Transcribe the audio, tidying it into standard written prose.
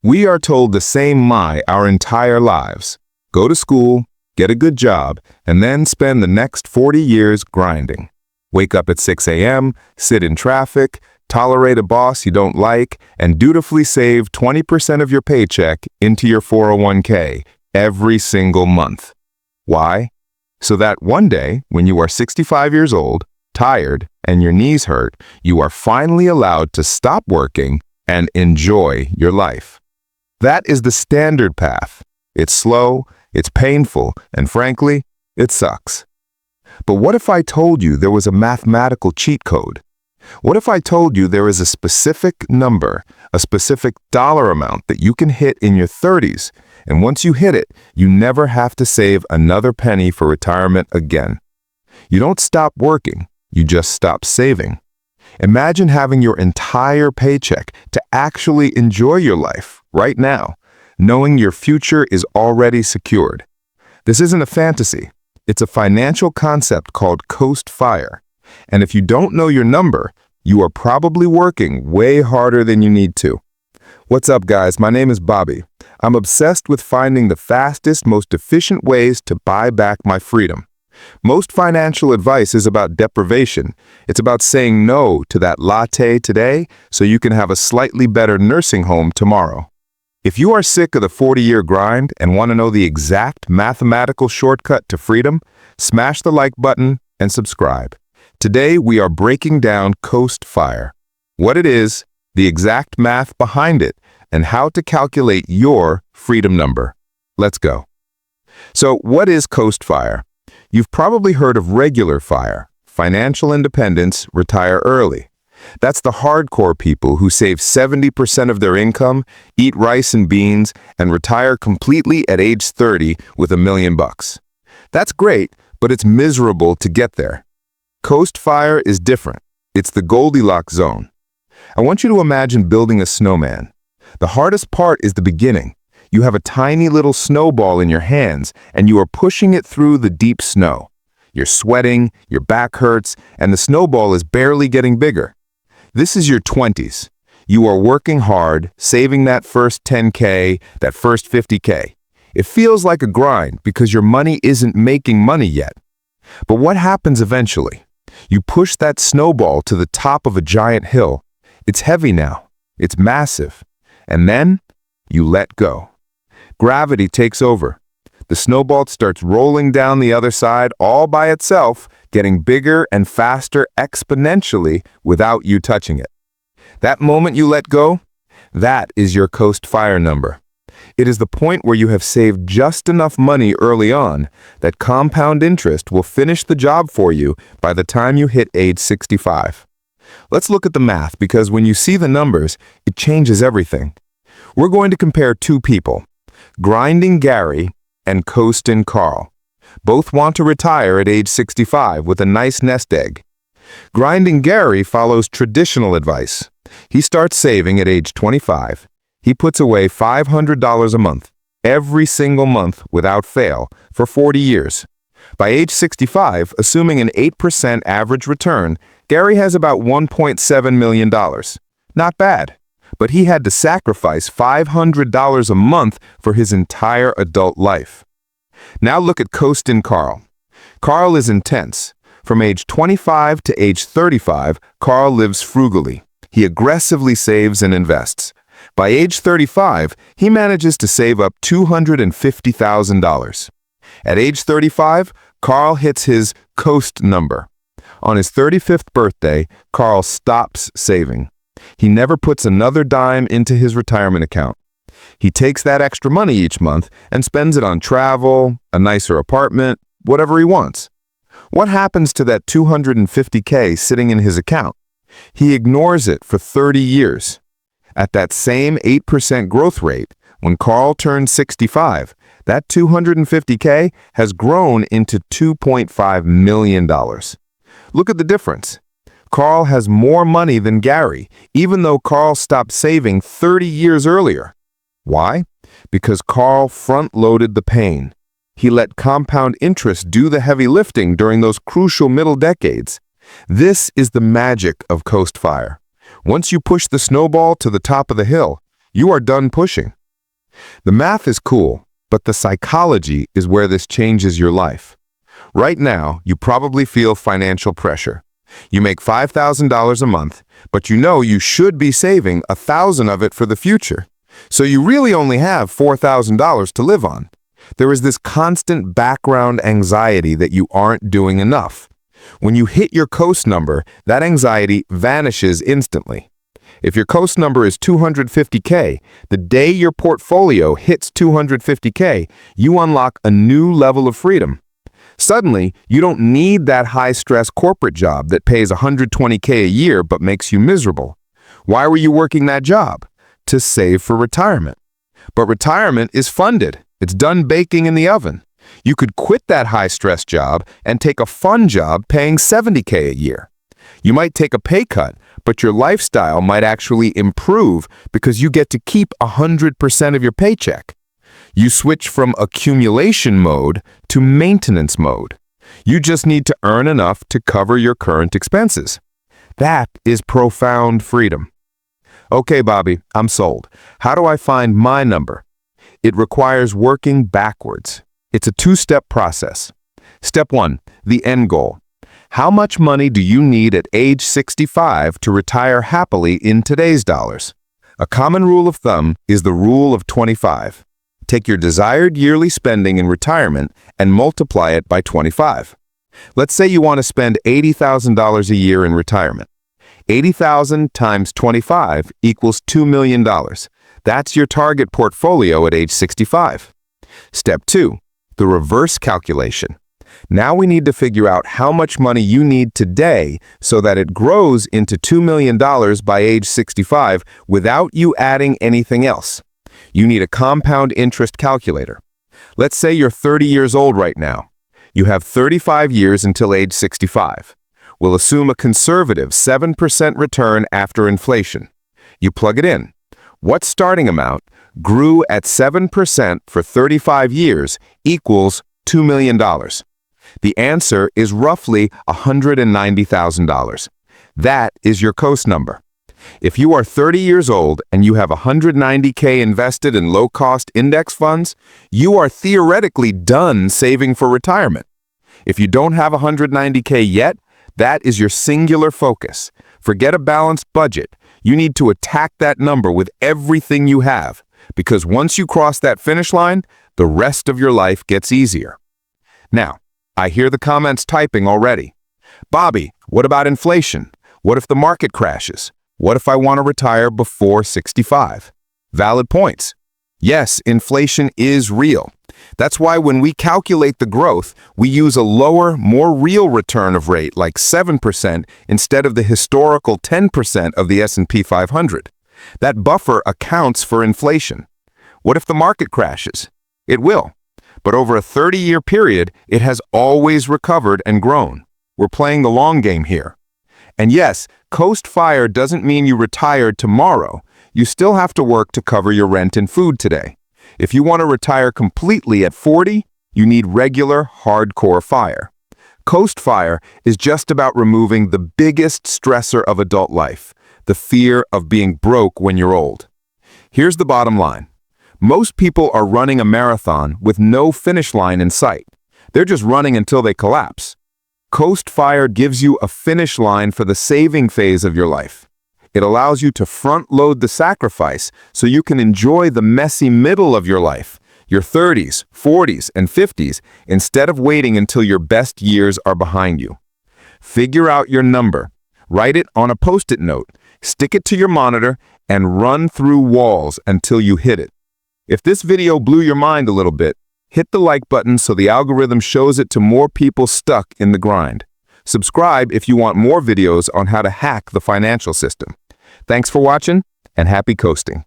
We are told the same lie our entire lives. Go to school, get a good job, and then spend the next 40 years grinding. Wake up at 6 a.m., sit in traffic, tolerate a boss you don't like, and dutifully save 20% of your paycheck into your 401k every single month. Why? So that one day, when you are 65 years old, tired, and your knees hurt, you are finally allowed to stop working and enjoy your life. That is the standard path. It's slow, it's painful, and frankly, it sucks. But what if I told you there was a mathematical cheat code? What if I told you there is a specific number, a specific dollar amount that you can hit in your 30s, and once you hit it, you never have to save another penny for retirement again? You don't stop working, you just stop saving. Imagine having your entire paycheck to actually enjoy your life right now, knowing your future is already secured. This isn't a fantasy. It's a financial concept called Coast Fire. And if you don't know your number, you are probably working way harder than you need to. What's up, guys? My name is Bobby. I'm obsessed with finding the fastest, most efficient ways to buy back my freedom. Most financial advice is about deprivation. It's about saying no to that latte today so you can have a slightly better nursing home tomorrow. If you are sick of the 40-year grind and want to know the exact mathematical shortcut to freedom, smash the like button and subscribe. Today, we are breaking down Coast Fire, what it is, the exact math behind it, and how to calculate your freedom number. Let's go. So, what is Coast Fire? You've probably heard of regular FIRE, financial independence, retire early. That's the hardcore people who save 70% of their income, eat rice and beans, and retire completely at age 30 with $1 million. That's great, but it's miserable to get there. Coast Fire is different. It's the Goldilocks zone. I want you to imagine building a snowman. The hardest part is the beginning. You have a tiny little snowball in your hands, and you are pushing it through the deep snow. You're sweating, your back hurts, and the snowball is barely getting bigger. This is your 20s. You are working hard, saving that first 10K, that first 50K. It feels like a grind because your money isn't making money yet. But what happens eventually? You push that snowball to the top of a giant hill. It's heavy now. It's massive. And then you let go. Gravity takes over. The snowball starts rolling down the other side all by itself, getting bigger and faster exponentially without you touching it. That moment you let go, that is your Coast Fire number. It is the point where you have saved just enough money early on that compound interest will finish the job for you by the time you hit age 65. Let's look at the math because when you see the numbers, it changes everything. We're going to compare two people, Grinding Gary and Coastin' Carl. Both want to retire at age 65 with a nice nest egg. Grinding Gary follows traditional advice. He starts saving at age 25. He puts away $500 a month, every single month without fail, for 40 years. By age 65, assuming an 8% average return, Gary has about $1.7 million. Not bad. But he had to sacrifice $500 a month for his entire adult life. Now look at Coastin' Carl. Carl is intense. From age 25 to age 35, Carl lives frugally. He aggressively saves and invests. By age 35, he manages to save up $250,000. At age 35, Carl hits his Coast number. On his 35th birthday, Carl stops saving. He never puts another dime into his retirement account. He takes that extra money each month and spends it on travel, a nicer apartment, whatever he wants. What happens to that $250K sitting in his account? He ignores it for 30 years. At that same 8% growth rate, when Carl turned 65, that $250K has grown into $2.5 million. Look at the difference. Carl has more money than Gary, even though Carl stopped saving 30 years earlier. Why? Because Carl front-loaded the pain. He let compound interest do the heavy lifting during those crucial middle decades. This is the magic of Coast Fire. Once you push the snowball to the top of the hill, You are done pushing. The math is cool, but the psychology is where this changes your life. Right now, you probably feel financial pressure. You make $5,000 a month, but you know you should be saving $1,000 of it for the future. So you really only have $4,000 to live on. There is this constant background anxiety that you aren't doing enough. When you hit your coast number, that anxiety vanishes instantly. If your coast number is 250K, the day your portfolio hits 250K, you unlock a new level of freedom. Suddenly, you don't need that high-stress corporate job that pays $120K a year but makes you miserable. Why were you working that job? To save for retirement. But retirement is funded. It's done baking in the oven. You could quit that high-stress job and take a fun job paying $70K a year. You might take a pay cut, but your lifestyle might actually improve because you get to keep 100% of your paycheck. You switch from accumulation mode to maintenance mode. You just need to earn enough to cover your current expenses. That is profound freedom. Okay, Bobby, I'm sold. How do I find my number? It requires working backwards. It's a two-step process. Step 1, the end goal. How much money do you need at age 65 to retire happily in today's dollars? A common rule of thumb is the rule of 25. Take your desired yearly spending in retirement and multiply it by 25. Let's say you want to spend $80,000 a year in retirement. 80,000 times 25 equals $2 million. That's your target portfolio at age 65. Step 2, the reverse calculation. Now we need to figure out how much money you need today so that it grows into $2 million by age 65 without you adding anything else. You need a compound interest calculator. Let's say you're 30 years old right now. You have 35 years until age 65. We'll assume a conservative 7% return after inflation. You plug it in. What starting amount grew at 7% for 35 years equals $2 million? The answer is roughly $190,000. That is your coast number. If you are 30 years old and you have $190K invested in low-cost index funds, you are theoretically done saving for retirement. If you don't have $190K yet, that is your singular focus. Forget a balanced budget. You need to attack that number with everything you have, because once you cross that finish line, the rest of your life gets easier. Now, I hear the comments typing already. Bobby, what about inflation? What if the market crashes? What if I want to retire before 65? Valid points. Yes, inflation is real. That's why when we calculate the growth, we use a lower, more real return of rate like 7% instead of the historical 10% of the S&P 500. That buffer accounts for inflation. What if the market crashes? It will. But over a 30-year period, it has always recovered and grown. We're playing the long game here. And yes, coast fire doesn't mean you retired tomorrow. You still have to work to cover your rent and food today. If you want to retire completely at 40, you need regular, hardcore fire. Coast fire is just about removing the biggest stressor of adult life, the fear of being broke when you're old. Here's the bottom line. Most people are running a marathon with no finish line in sight. They're just running until they collapse. Coast fire gives you a finish line for the saving phase of your life. It allows you to front-load the sacrifice so you can enjoy the messy middle of your life, your 30s, 40s, and 50s, instead of waiting until your best years are behind you. Figure out your number. Write it on a Post-it note, stick it to your monitor, and run through walls until you hit it. If this video blew your mind a little bit, hit the like button so the algorithm shows it to more people stuck in the grind. Subscribe if you want more videos on how to hack the financial system. Thanks for watching, and happy coasting.